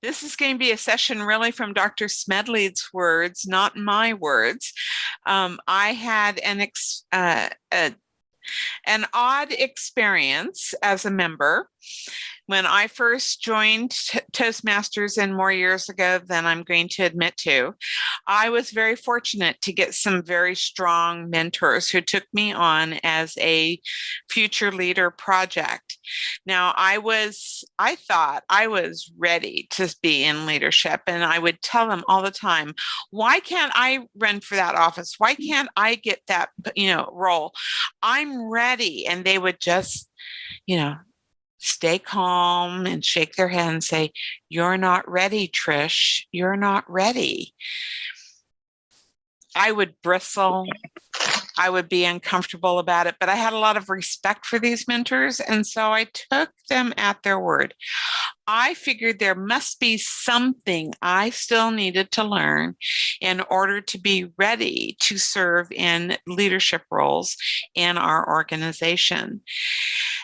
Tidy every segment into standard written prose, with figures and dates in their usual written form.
This is going to be a session really from Dr. Smedley's words, not my words. I had an odd experience as a member. When I first joined Toastmasters and more years ago than I'm going to admit to, I was very fortunate to get some very strong mentors who took me on as a future leader project. Now, I thought I was ready to be in leadership, and I would tell them all the time, why can't I run for that office? Why can't I get that, role? I'm ready. And they would just, you know, stay calm and shake their head and say, "You're not ready, Trish. You're not ready." I would bristle. I would be uncomfortable about it, but I had a lot of respect for these mentors. And so I took them at their word. I figured there must be something I still needed to learn in order to be ready to serve in leadership roles in our organization.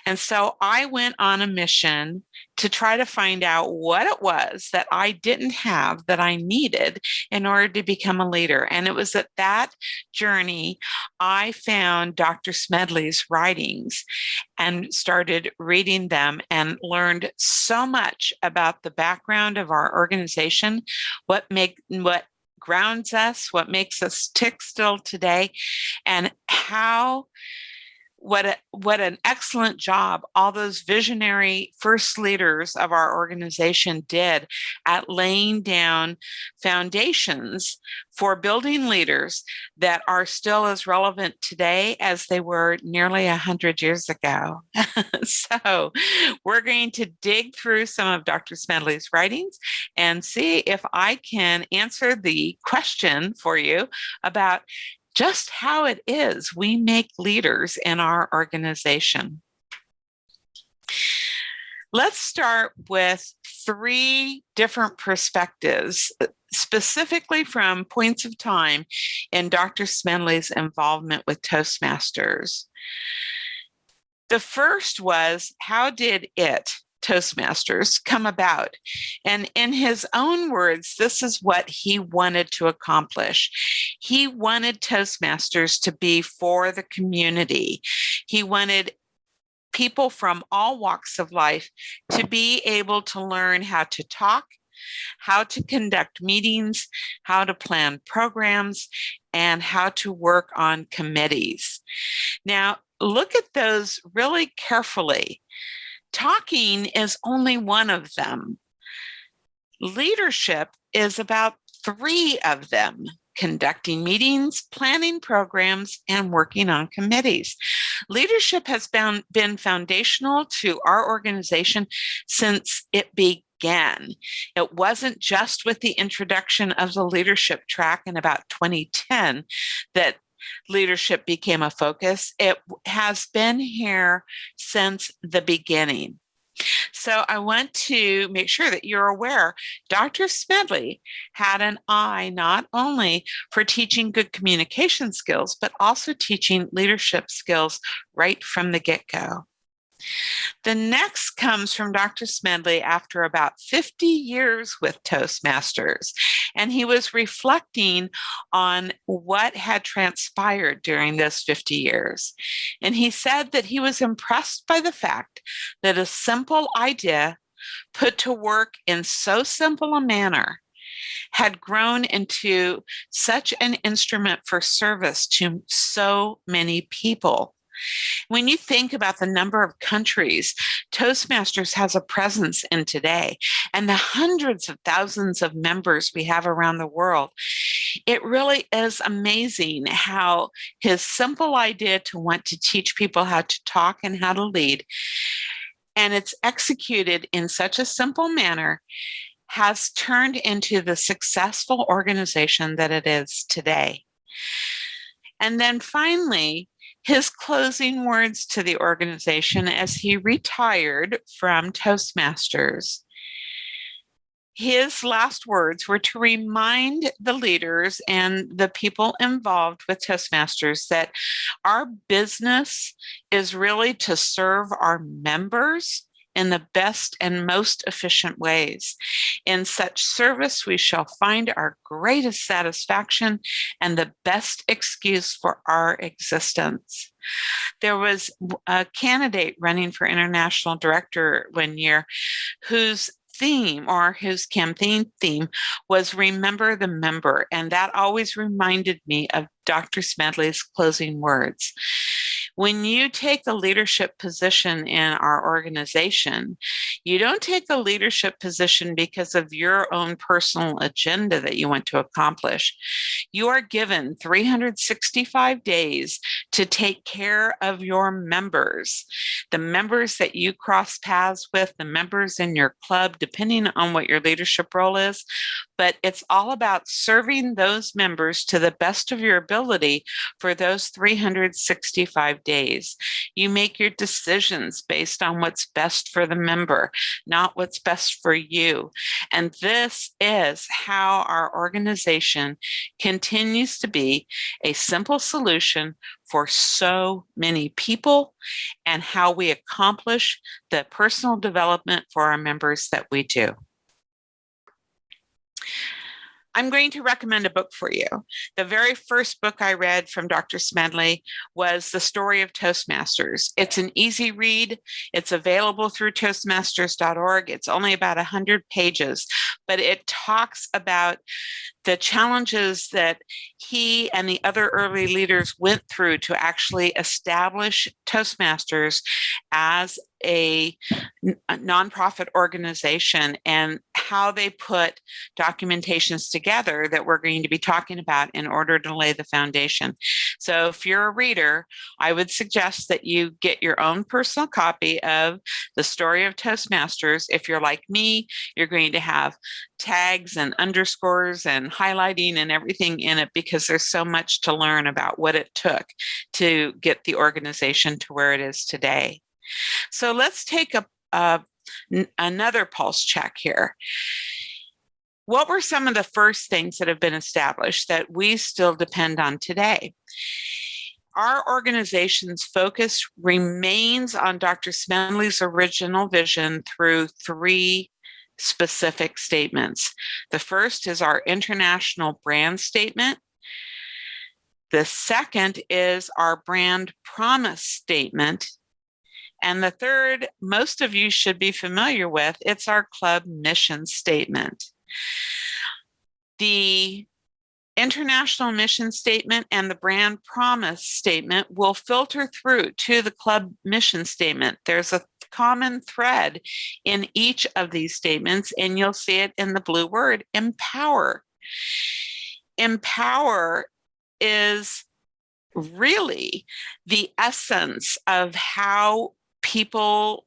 And so I went on a mission to try to find out what it was that I didn't have that I needed in order to become a leader. And it was at that journey I found Dr. Smedley's writings and started reading them and learned so much about the background of our organization, what grounds us, what makes us tick still today, and what an excellent job all those visionary first leaders of our organization did at laying down foundations for building leaders that are still as relevant today as they were nearly 100 years ago. So we're going to dig through some of Dr. Smedley's writings and see if I can answer the question for you about just how it is we make leaders in our organization. Let's start with 3 different perspectives, specifically from points of time in Dr. Smedley's involvement with Toastmasters. The first was, how did Toastmasters come about? And in his own words, this is what he wanted to accomplish. He wanted Toastmasters to be for the community. He wanted people from all walks of life to be able to learn how to talk, how to conduct meetings, how to plan programs, and how to work on committees. Now, look at those really carefully. Talking is only one of them. Leadership is about 3 of them: conducting meetings, planning programs, and working on committees. Leadership has been foundational to our organization since it began. It wasn't just with the introduction of the leadership track in about 2010 that leadership became a focus. It has been here since the beginning. So I want to make sure that you're aware Dr. Smedley had an eye not only for teaching good communication skills, but also teaching leadership skills right from the get-go. The next comes from Dr. Smedley after about 50 years with Toastmasters, and he was reflecting on what had transpired during those 50 years. And he said that he was impressed by the fact that a simple idea put to work in so simple a manner had grown into such an instrument for service to so many people. When you think about the number of countries Toastmasters has a presence in today and the hundreds of thousands of members we have around the world, it really is amazing how his simple idea to want to teach people how to talk and how to lead, and it's executed in such a simple manner, has turned into the successful organization that it is today. And then finally, his closing words to the organization as he retired from Toastmasters. His last words were to remind the leaders and the people involved with Toastmasters that our business is really to serve our members in the best and most efficient ways. In such service, we shall find our greatest satisfaction and the best excuse for our existence. There was a candidate running for international director one year whose theme or whose campaign theme was remember the member. And that always reminded me of Dr. Smedley's closing words. When you take a leadership position in our organization, you don't take a leadership position because of your own personal agenda that you want to accomplish. You are given 365 days to take care of your members, the members that you cross paths with, the members in your club, depending on what your leadership role is. But it's all about serving those members to the best of your ability for those 365 days. You make your decisions based on what's best for the member, not what's best for you. And this is how our organization continues to be a simple solution for so many people and how we accomplish the personal development for our members that we do. I'm going to recommend a book for you. The very first book I read from Dr. Smedley was The Story of Toastmasters. It's an easy read. It's available through toastmasters.org. It's only about 100 pages, but it talks about the challenges that he and the other early leaders went through to actually establish Toastmasters as a nonprofit organization and how they put documentations together that we're going to be talking about in order to lay the foundation. So if you're a reader, I would suggest that you get your own personal copy of The Story of Toastmasters. If you're like me, you're going to have tags and underscores and highlighting and everything in it because there's so much to learn about what it took to get the organization to where it is today. So let's take another pulse check here. What were some of the first things that have been established that we still depend on today? Our organization's focus remains on Dr. Smedley's original vision through 3 specific statements. The first is our international brand statement. The second is our brand promise statement. And the third, most of you should be familiar with, it's our club mission statement. The international mission statement and the brand promise statement will filter through to the club mission statement. There's a common thread in each of these statements, and you'll see it in the blue word, empower. Empower is really the essence of how people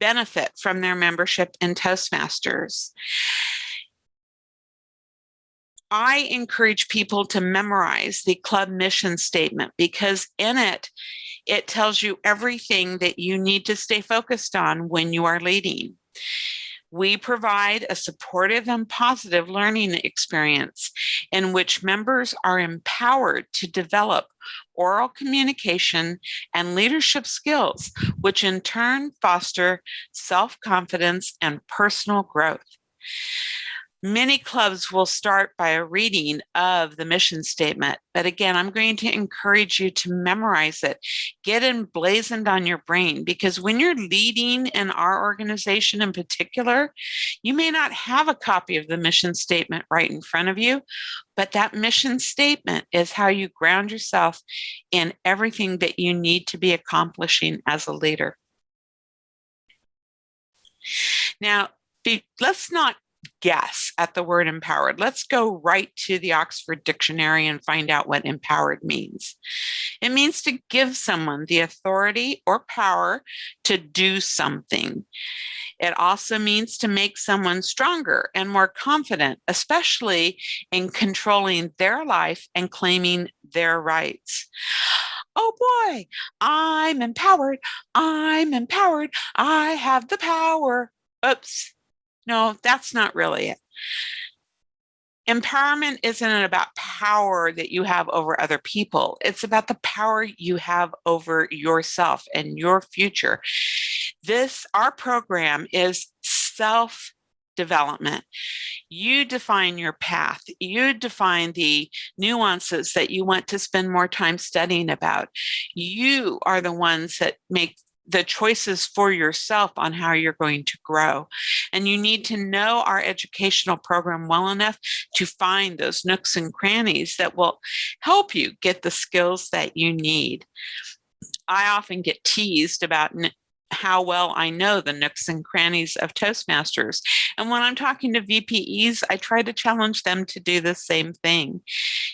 benefit from their membership in Toastmasters. I encourage people to memorize the club mission statement because in it, it tells you everything that you need to stay focused on when you are leading. We provide a supportive and positive learning experience in which members are empowered to develop oral communication and leadership skills, which in turn foster self-confidence and personal growth. Many clubs will start by a reading of the mission statement, but again, I'm going to encourage you to memorize it, get emblazoned on your brain, because when you're leading in our organization in particular, you may not have a copy of the mission statement right in front of you, but that mission statement is how you ground yourself in everything that you need to be accomplishing as a leader. Now, let's not guess at the word empowered. Let's go right to the Oxford Dictionary and find out what empowered means. It means to give someone the authority or power to do something. It also means to make someone stronger and more confident, especially in controlling their life and claiming their rights. Oh boy, I'm empowered. I'm empowered. I have the power. Oops. No, that's not really it. Empowerment isn't about power that you have over other people. It's about the power you have over yourself and your future. Our program is development. You define your path. You define the nuances that you want to spend more time studying about. You are the ones that make the choices for yourself on how you're going to grow. And you need to know our educational program well enough to find those nooks and crannies that will help you get the skills that you need. I often get teased about how well I know the nooks and crannies of Toastmasters. And when I'm talking to VPEs, I try to challenge them to do the same thing.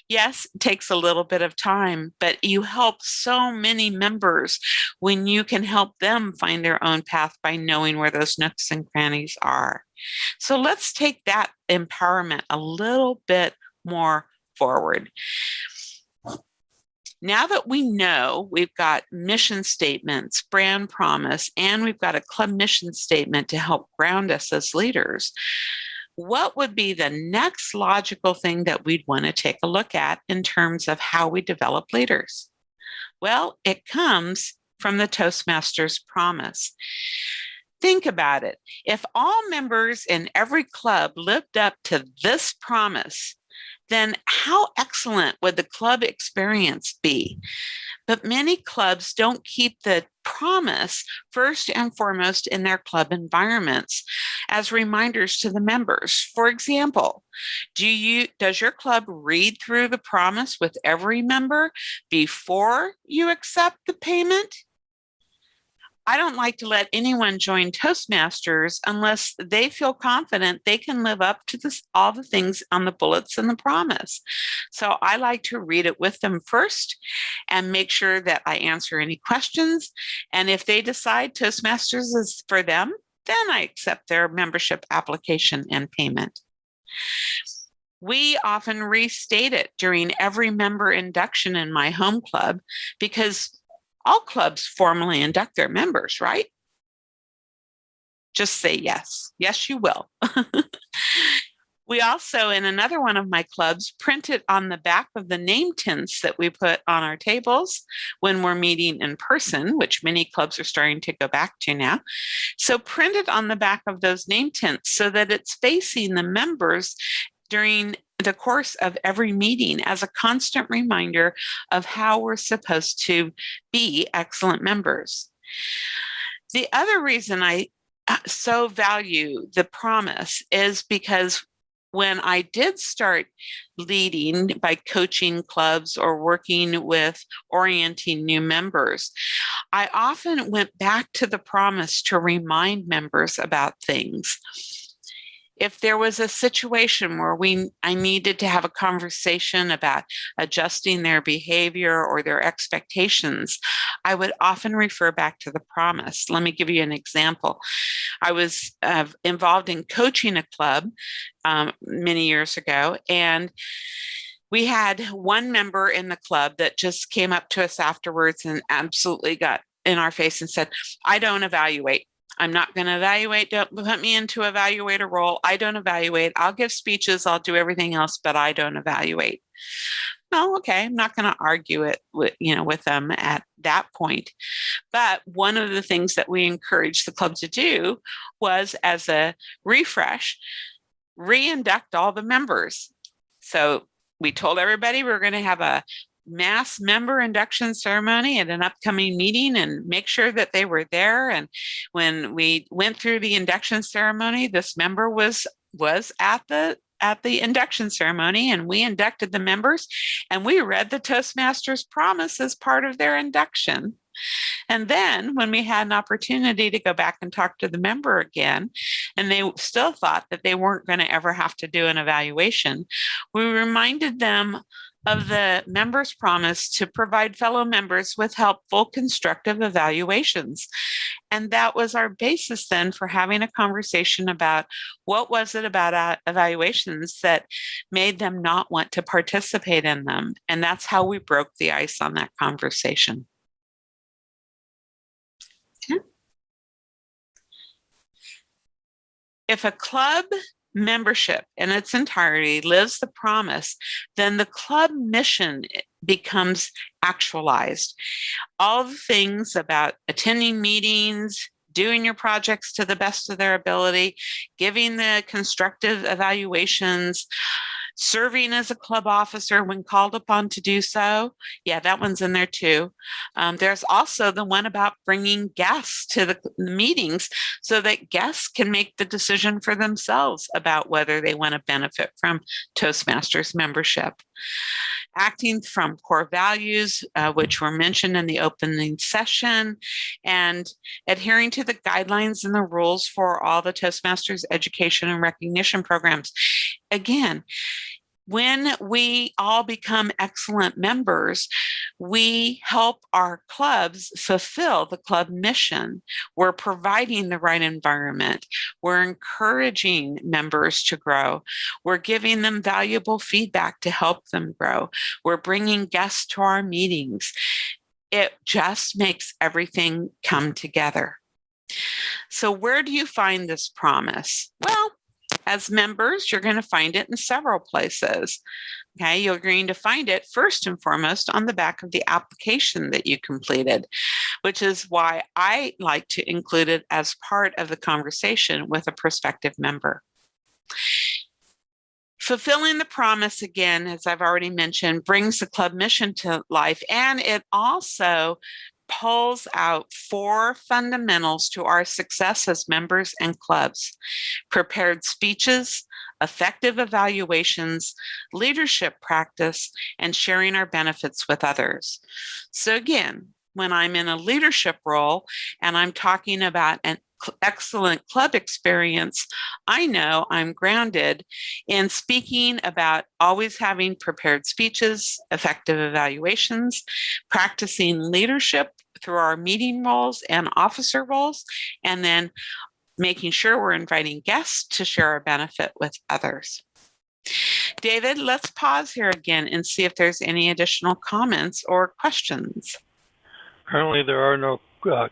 Yes, it takes a little bit of time, but you help so many members when you can help them find their own path by knowing where those nooks and crannies are. So let's take that empowerment a little bit more forward. Now that we know we've got mission statements, brand promise, and we've got a club mission statement to help ground us as leaders, what would be the next logical thing that we'd want to take a look at in terms of how we develop leaders? Well, it comes from the Toastmasters Promise. Think about it. If all members in every club lived up to this promise, then how excellent would the club experience be? But many clubs don't keep the promise first and foremost in their club environments as reminders to the members. For example, does your club read through the promise with every member before you accept the payment? I don't like to let anyone join Toastmasters unless they feel confident they can live up to all the things on the bullets in the promise. So I like to read it with them first and make sure that I answer any questions. And if they decide Toastmasters is for them, then I accept their membership application and payment. We often restate it during every member induction in my home club because all clubs formally induct their members, right? Just say yes. Yes, you will. We also, in another one of my clubs, print it on the back of the name tints that we put on our tables when we're meeting in person, which many clubs are starting to go back to now. So print it on the back of those name tints so that it's facing the members during the course of every meeting as a constant reminder of how we're supposed to be excellent members. The other reason I so value the promise is because when I did start leading by coaching clubs or working with orienting new members, I often went back to the promise to remind members about things. If there was a situation where I needed to have a conversation about adjusting their behavior or their expectations, I would often refer back to the promise. Let me give you an example. I was involved in coaching a club many years ago, and we had one member in the club that just came up to us afterwards and absolutely got in our face and said, "I don't evaluate. I'm not going to evaluate. Don't put me into evaluator role. I don't evaluate. I'll give speeches. I'll do everything else, but I don't evaluate." Oh, okay. I'm not going to argue it with them at that point. But one of the things that we encouraged the club to do was, as a refresh, re-induct all the members. So we told everybody we were going to have a mass member induction ceremony at an upcoming meeting and make sure that they were there. And when we went through the induction ceremony, this member was at the induction ceremony, and we inducted the members, and we read the Toastmasters Promise as part of their induction. And then when we had an opportunity to go back and talk to the member again, and they still thought that they weren't going to ever have to do an evaluation, we reminded them of the members' promise to provide fellow members with helpful, constructive evaluations. And that was our basis then for having a conversation about what was it about evaluations that made them not want to participate in them. And that's how we broke the ice on that conversation. Okay. If a club membership in its entirety lives the promise, then the club mission becomes actualized. All the things about attending meetings, doing your projects to the best of their ability, giving the constructive evaluations, serving as a club officer when called upon to do so. Yeah, that one's in there too. There's also the one about bringing guests to the meetings so that guests can make the decision for themselves about whether they want to benefit from Toastmasters membership. Acting from core values, which were mentioned in the opening session, and adhering to the guidelines and the rules for all the Toastmasters education and recognition programs. Again, when we all become excellent members, we help our clubs fulfill the club mission. We're providing the right environment. We're encouraging members to grow. We're giving them valuable feedback to help them grow. We're bringing guests to our meetings. It just makes everything come together. So where do you find this promise? Well, as members, you're going to find it in several places. Okay, you're going to find it first and foremost on the back of the application that you completed, which is why I like to include it as part of the conversation with a prospective member. Fulfilling the promise, again, as I've already mentioned, brings the club mission to life, and it also pulls out 4 fundamentals to our success as members and clubs: prepared speeches, effective evaluations, leadership practice, and sharing our benefits with others. So again, when I'm in a leadership role and I'm talking about an excellent club experience, I know I'm grounded in speaking about always having prepared speeches, effective evaluations, practicing leadership through our meeting roles and officer roles, and then making sure we're inviting guests to share our benefit with others. David, let's pause here again and see if there's any additional comments or questions. Currently, there are no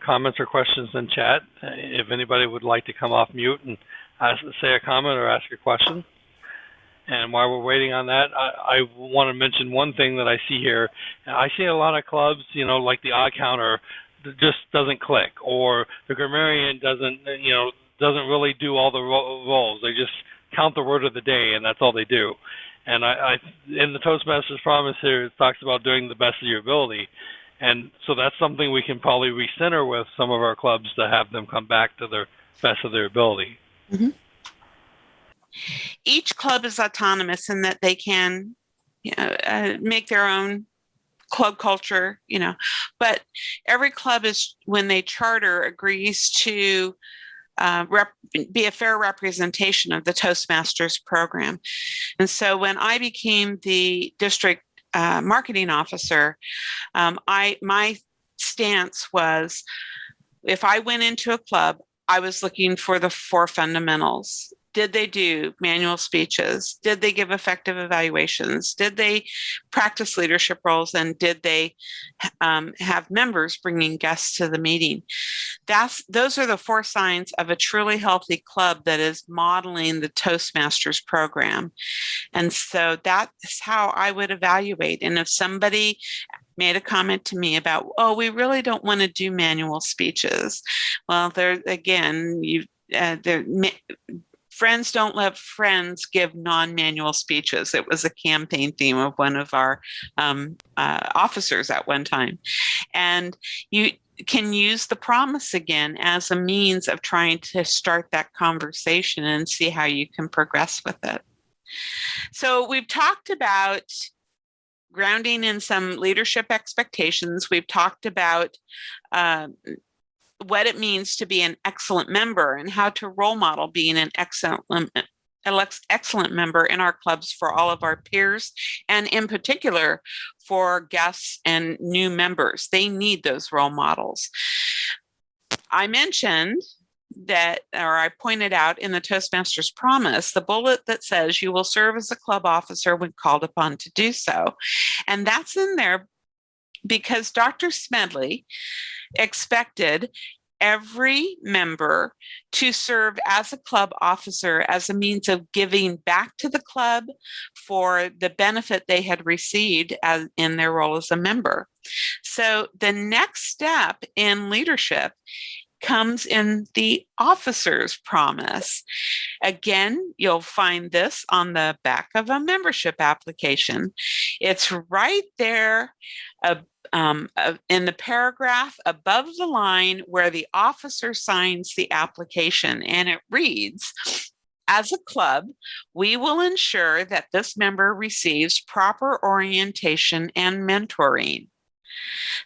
comments or questions in chat. If anybody would like to come off mute and say a comment or ask a question. And while we're waiting on that, I want to mention one thing that I see here. I see a lot of clubs, like the odd counter just doesn't click, or the grammarian doesn't really do all the roles. They just count the word of the day, and that's all they do. And I in the Toastmasters Promise here, it talks about doing the best of your ability. And so that's something we can probably recenter with some of our clubs to have them come back to their best of their ability. Mm-hmm. Each club is autonomous in that they can make their own club culture, but every club is, when they charter, agrees to be a fair representation of the Toastmasters program. And so when I became the district marketing officer, my stance was, if I went into a club, I was looking for the 4 fundamentals. Did they do manual speeches? Did they give effective evaluations? Did they practice leadership roles? And did they have members bringing guests to the meeting? Those are the 4 signs of a truly healthy club that is modeling the Toastmasters program. And so that's how I would evaluate. And if somebody made a comment to me about, we really don't want to do manual speeches, well, there again, friends don't let friends give non-manual speeches. It was a campaign theme of one of our officers at one time. And you can use the promise again as a means of trying to start that conversation and see how you can progress with it. So we've talked about grounding in some leadership expectations. We've talked about what it means to be an excellent member and how to role model being an excellent member in our clubs for all of our peers, and in particular for guests and new members. They need those role models. I mentioned that, or I pointed out in the Toastmasters Promise, the bullet that says you will serve as a club officer when called upon to do so. And that's in there because Dr. Smedley expected every member to serve as a club officer as a means of giving back to the club for the benefit they had received in their role as a member. So the next step in leadership comes in the Officers Promise. Again, you'll find this on the back of a membership application. It's right there in the paragraph above the line where the officer signs the application, and it reads, as a club, we will ensure that this member receives proper orientation and mentoring.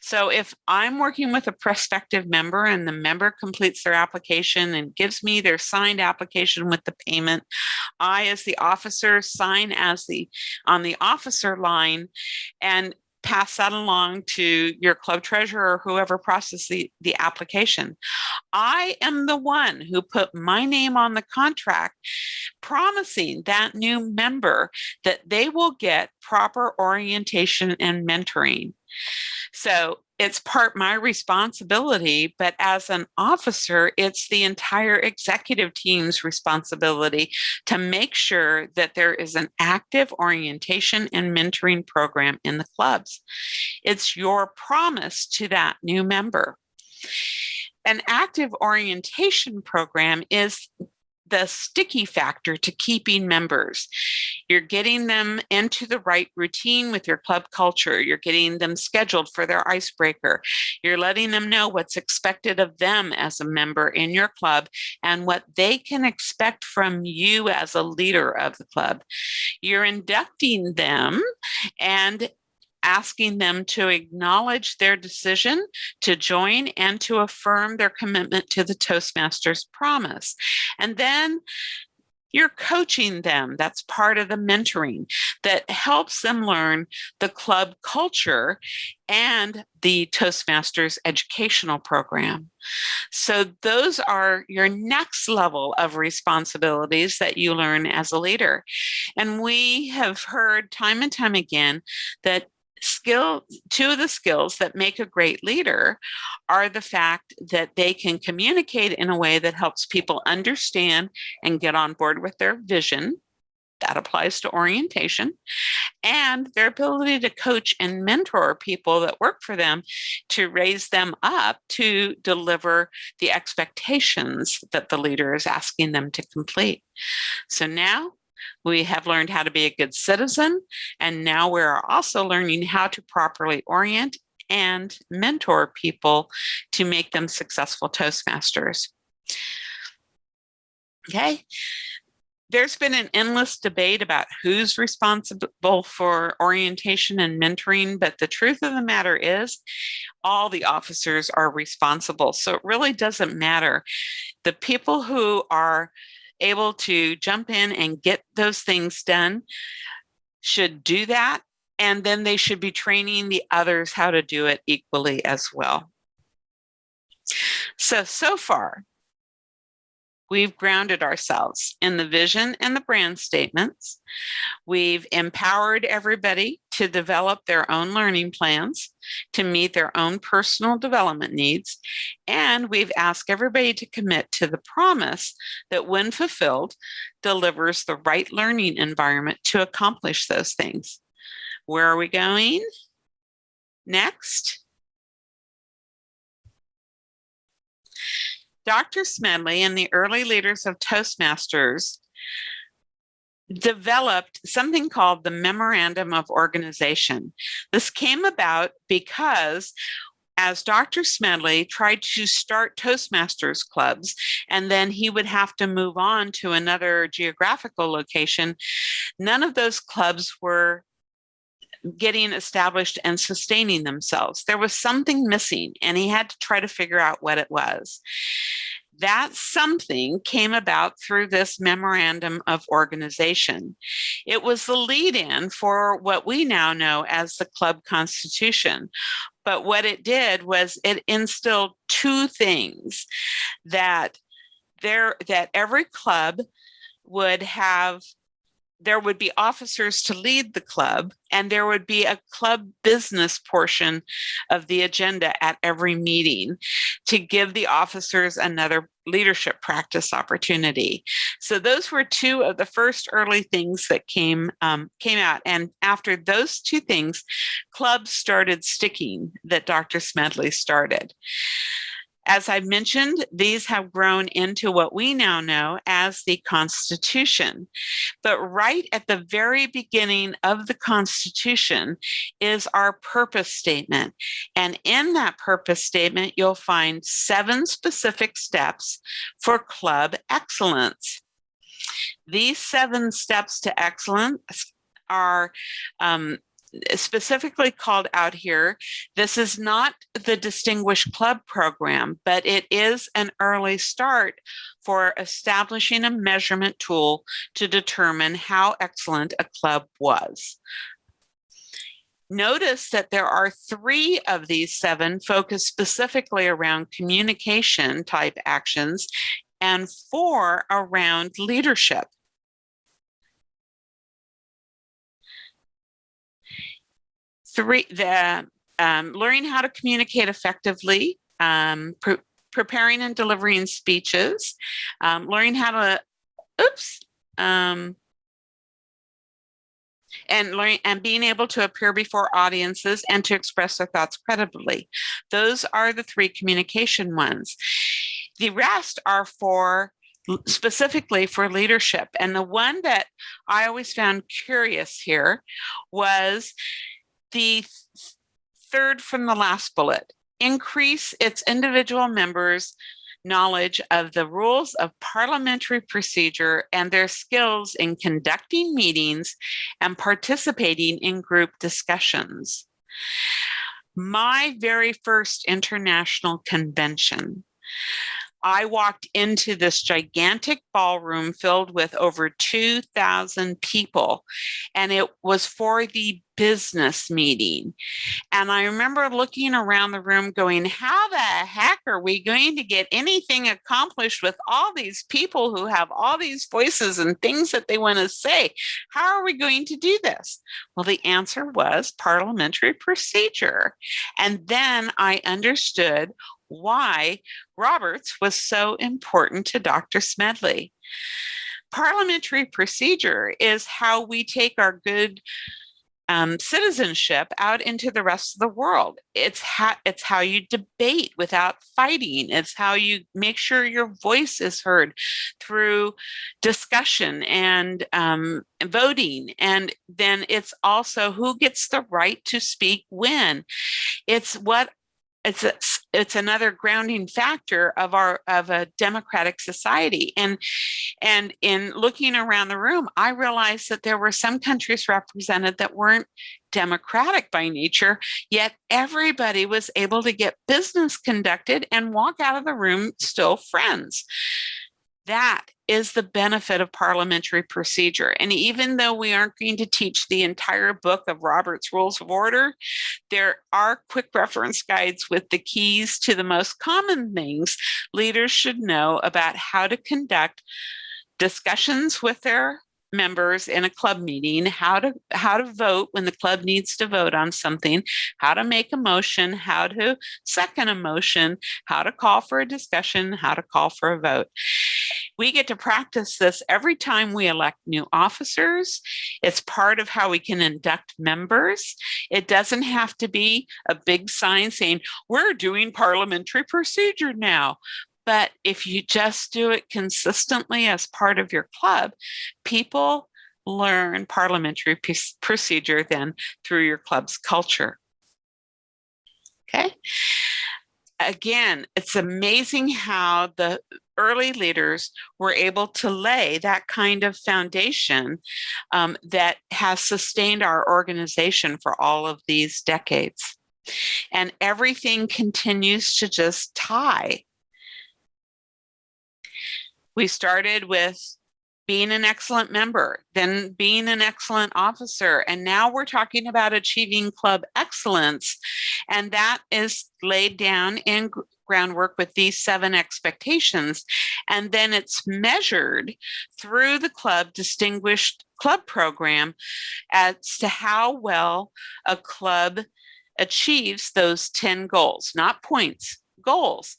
So if I'm working with a prospective member and the member completes their application and gives me their signed application with the payment, I, as the officer, sign on the officer line and pass that along to your club treasurer or whoever processed the application. I am the one who put my name on the contract, promising that new member that they will get proper orientation and mentoring. So it's part my responsibility, but as an officer, it's the entire executive team's responsibility to make sure that there is an active orientation and mentoring program in the clubs. It's your promise to that new member. An active orientation program is the sticky factor to keeping members. You're getting them into the right routine with your club culture. You're getting them scheduled for their icebreaker. You're letting them know what's expected of them as a member in your club and what they can expect from you as a leader of the club. You're inducting them and asking them to acknowledge their decision to join and to affirm their commitment to the Toastmasters Promise. And then you're coaching them. That's part of the mentoring that helps them learn the club culture and the Toastmasters educational program. So those are your next level of responsibilities that you learn as a leader. And we have heard time and time again that two of the skills that make a great leader are the fact that they can communicate in a way that helps people understand and get on board with their vision. That applies to orientation, and their ability to coach and mentor people that work for them to raise them up to deliver the expectations that the leader is asking them to complete. So now we have learned how to be a good citizen, and now we're also learning how to properly orient and mentor people to make them successful Toastmasters. Okay. There's been an endless debate about who's responsible for orientation and mentoring, but the truth of the matter is all the officers are responsible. So it really doesn't matter. The people who are able to jump in and get those things done should do that. And then they should be training the others how to do it equally as well. So far, we've grounded ourselves in the vision and the brand statements. We've empowered everybody to develop their own learning plans to meet their own personal development needs. And we've asked everybody to commit to the promise that when fulfilled, delivers the right learning environment to accomplish those things. Where are we going next? Dr. Smedley and the early leaders of Toastmasters developed something called the Memorandum of Organization. This came about because as Dr. Smedley tried to start Toastmasters clubs, and then he would have to move on to another geographical location, none of those clubs were getting established and sustaining themselves. There was something missing, and he had to try to figure out what it was. That something came about through this Memorandum of Organization. It was the lead-in for what we now know as the club constitution. But what it did was it instilled two things: that every club would have, there would be officers to lead the club, and there would be a club business portion of the agenda at every meeting to give the officers another leadership practice opportunity. So those were two of the first early things that came out. And after those two things, clubs started sticking that Dr. Smedley started. As I mentioned, these have grown into what we now know as the Constitution. But right at the very beginning of the Constitution is our purpose statement. And in that purpose statement, you'll find 7 specific steps for club excellence. These 7 steps to excellence are specifically called out here. This is not the Distinguished Club program, but it is an early start for establishing a measurement tool to determine how excellent a club was. Notice that there are 3 of these 7 focused specifically around communication type actions and 4 around leadership. Learning how to communicate effectively, preparing and delivering speeches, learning how to, and being able to appear before audiences and to express their thoughts credibly. Those are the 3 communication ones. The rest are specifically for leadership. And the one that I always found curious here was the 3rd from the last bullet: increase its individual members' knowledge of the rules of parliamentary procedure and their skills in conducting meetings and participating in group discussions. My very first international convention, I walked into this gigantic ballroom filled with over 2,000 people, and it was for the business meeting. And I remember looking around the room going, how the heck are we going to get anything accomplished with all these people who have all these voices and things that they want to say? How are we going to do this? Well, the answer was parliamentary procedure. And then I understood why Roberts was so important to Dr. Smedley. Parliamentary procedure is how we take our good citizenship out into the rest of the world. It's how you debate without fighting. It's how you make sure your voice is heard through discussion and voting. And then it's also who gets the right to speak when. It's another grounding factor of a democratic society. And in looking around the room, I realized that there were some countries represented that weren't democratic by nature, yet everybody was able to get business conducted and walk out of the room still friends. That is the benefit of parliamentary procedure. And even though we aren't going to teach the entire book of Robert's Rules of Order, there are quick reference guides with the keys to the most common things leaders should know about how to conduct discussions with their members in a club meeting, how to vote when the club needs to vote on something, how to make a motion, how to second a motion, how to call for a discussion, how to call for a vote. We get to practice this every time we elect new officers. It's part of how we can induct members. It doesn't have to be a big sign saying, we're doing parliamentary procedure now. But if you just do it consistently as part of your club, people learn parliamentary procedure then through your club's culture. Okay. Again, it's amazing how the early leaders were able to lay that kind of foundation that has sustained our organization for all of these decades. And everything continues to just tie. We started with being an excellent member, then being an excellent officer, and now we're talking about achieving club excellence. And that is laid down in groundwork with these 7 expectations. And then it's measured through the club Distinguished Club program as to how well a club achieves those 10 goals, not points, goals.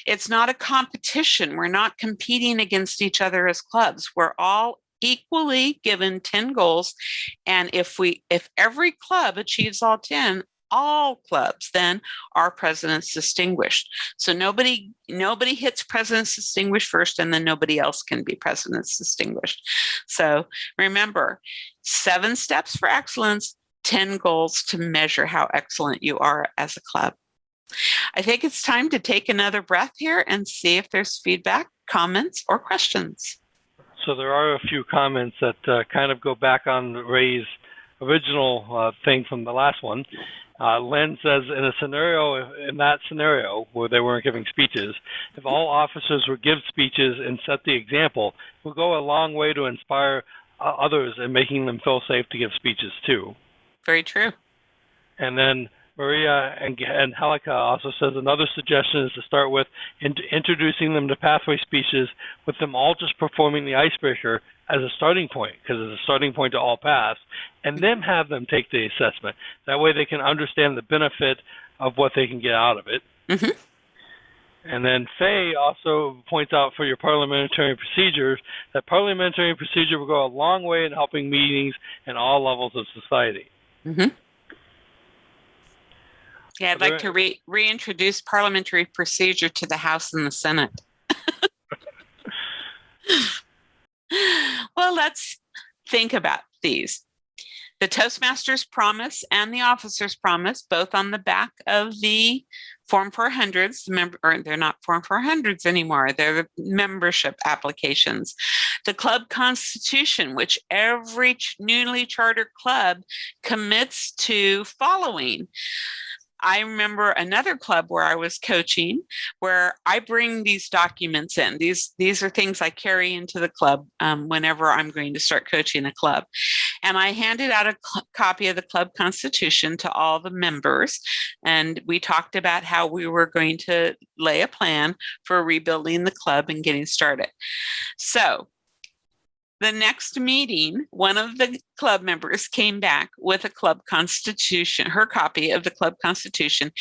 It's not a competition. We're not competing against each other as clubs. We're all equally given 10 goals. And if every club achieves all 10, all clubs, then are President's Distinguished. So nobody hits President's Distinguished first, and then nobody else can be President's Distinguished. So remember, 7 steps for excellence, 10 goals to measure how excellent you are as a club. I think it's time to take another breath here and see if there's feedback, comments, or questions. So there are a few comments that kind of go back on Ray's original thing from the last one. Len says, in that scenario where they weren't giving speeches, if all officers would give speeches and set the example, it will go a long way to inspire others and making them feel safe to give speeches too. Very true. And then Maria and Helika also says another suggestion is to start with introducing them to pathway speeches with them all just performing the icebreaker as a starting point, because it's a starting point to all pass, and then have them take the assessment. That way they can understand the benefit of what they can get out of it. Mm-hmm. And then Faye also points out for your parliamentary procedures that parliamentary procedure will go a long way in helping meetings in all levels of society. Mm-hmm. Yeah, I'd like to reintroduce parliamentary procedure to the House and the Senate. Well, let's think about these. The Toastmasters Promise and the Officers Promise, both on the back of the Form 400s, they're not Form 400s anymore, they're the membership applications. The club constitution, which every newly chartered club commits to following. I remember another club where I was coaching, where I bring these documents in. These are things I carry into the club whenever I'm going to start coaching a club. And I handed out a copy of the club constitution to all the members. And we talked about how we were going to lay a plan for rebuilding the club and getting started. So the next meeting, one of the club members came back with a club constitution, her copy of the club constitution,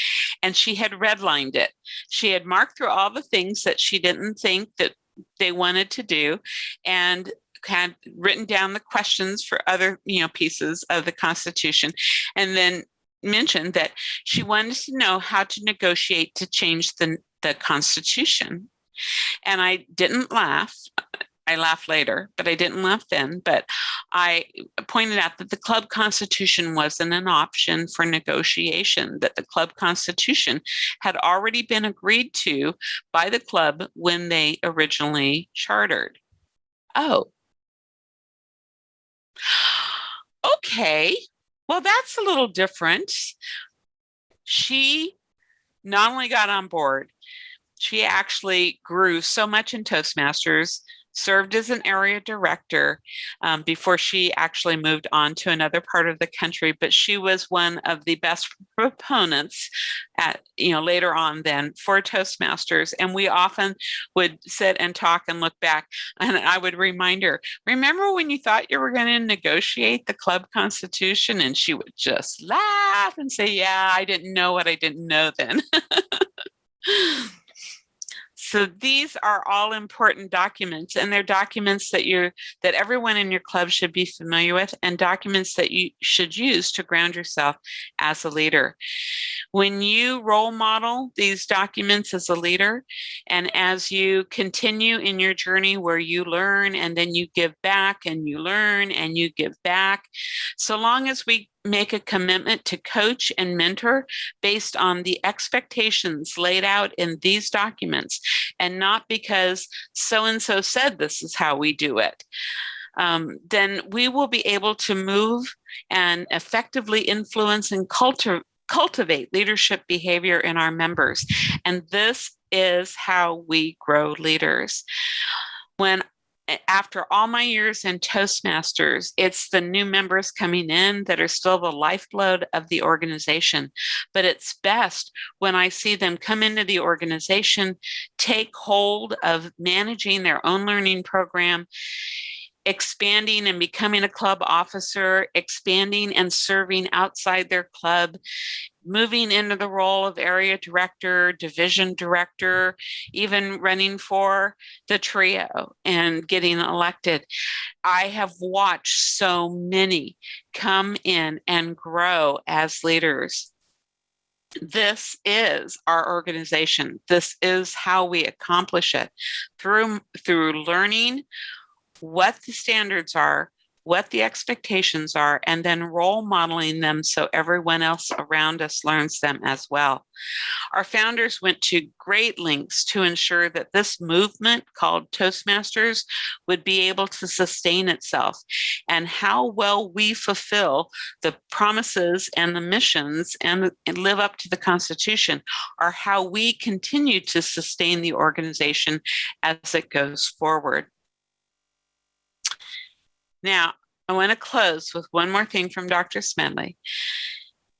and she had redlined it. She had marked through all the things that she didn't think that they wanted to do, and had written down the questions for other, pieces of the Constitution, and then mentioned that she wanted to know how to negotiate to change the Constitution. And I didn't laugh. I laughed later, but I didn't laugh then. But I pointed out that the club constitution wasn't an option for negotiation, that the club constitution had already been agreed to by the club when they originally chartered. Oh. Okay. Well, that's a little different. She not only got on board, she actually grew so much in Toastmasters, served as an area director before she actually moved on to another part of the country. But she was one of the best proponents later on then for Toastmasters. And we often would sit and talk and look back, and I would remind her, remember when you thought you were going to negotiate the club constitution? And she would just laugh and say, yeah, I didn't know what I didn't know then. So these are all important documents, and they're documents that everyone in your club should be familiar with, and documents that you should use to ground yourself as a leader. When you role model these documents as a leader, and as you continue in your journey where you learn and then you give back, and you learn and you give back, so long as we make a commitment to coach and mentor based on the expectations laid out in these documents, and not because so-and-so said this is how we do it, then we will be able to move and effectively influence and cultivate leadership behavior in our members. And this is how we grow leaders. After all my years in Toastmasters, it's the new members coming in that are still the lifeblood of the organization. But it's best when I see them come into the organization, take hold of managing their own learning program, expanding and becoming a club officer, expanding and serving outside their club, moving into the role of area director, division director, even running for the trio and getting elected. I have watched so many come in and grow as leaders This is our organization. This is how we accomplish it through learning what the standards are, what the expectations are, and then role modeling them so everyone else around us learns them as well. Our founders went to great lengths to ensure that this movement called Toastmasters would be able to sustain itself. And how well we fulfill the promises and the missions and live up to the Constitution are how we continue to sustain the organization as it goes forward. Now, I want to close with one more thing from Dr. Smedley.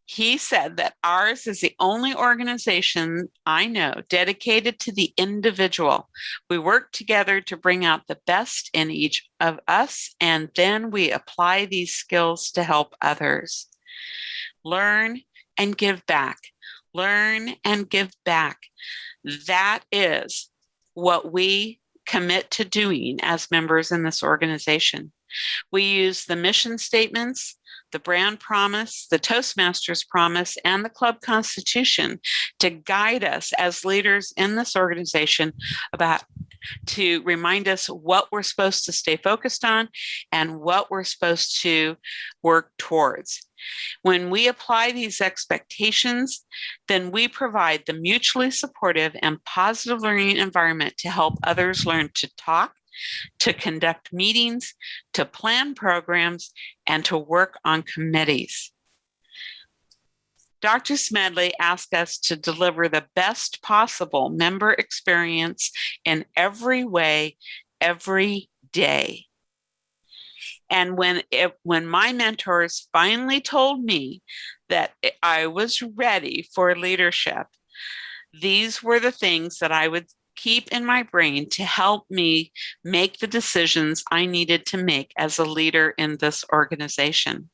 He said that ours is the only organization I know dedicated to the individual. We work together to bring out the best in each of us, and then we apply these skills to help others. Learn and give back. Learn and give back. That is what we commit to doing as members in this organization. We use the mission statements, the brand promise, the Toastmasters promise, and the club constitution to guide us as leaders in this organization to remind us what we're supposed to stay focused on and what we're supposed to work towards. When we apply these expectations, then we provide the mutually supportive and positive learning environment to help others learn to talk, to conduct meetings, to plan programs, and to work on committees. Dr. Smedley asked us to deliver the best possible member experience in every way, every day. And when my mentors finally told me that I was ready for leadership, these were the things that I would keep in my brain to help me make the decisions I needed to make as a leader in this organization.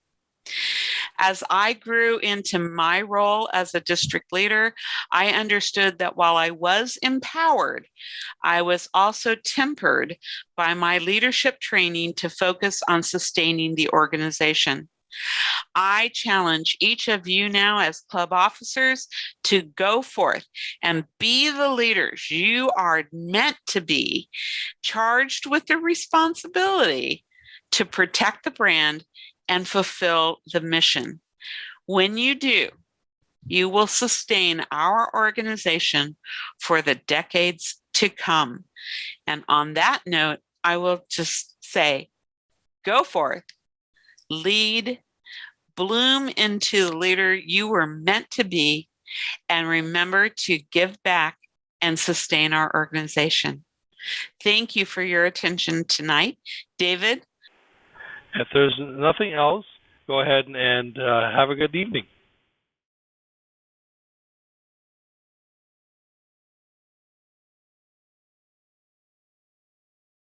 As I grew into my role as a district leader, I understood that while I was empowered, I was also tempered by my leadership training to focus on sustaining the organization. I challenge each of you now as club officers to go forth and be the leaders you are meant to be, charged with the responsibility to protect the brand and fulfill the mission. When you do, you will sustain our organization for the decades to come. And on that note, I will just say, go forth, lead, bloom into the leader you were meant to be, and remember to give back and sustain our organization. Thank you for your attention tonight. David? If there's nothing else, go ahead and have a good evening.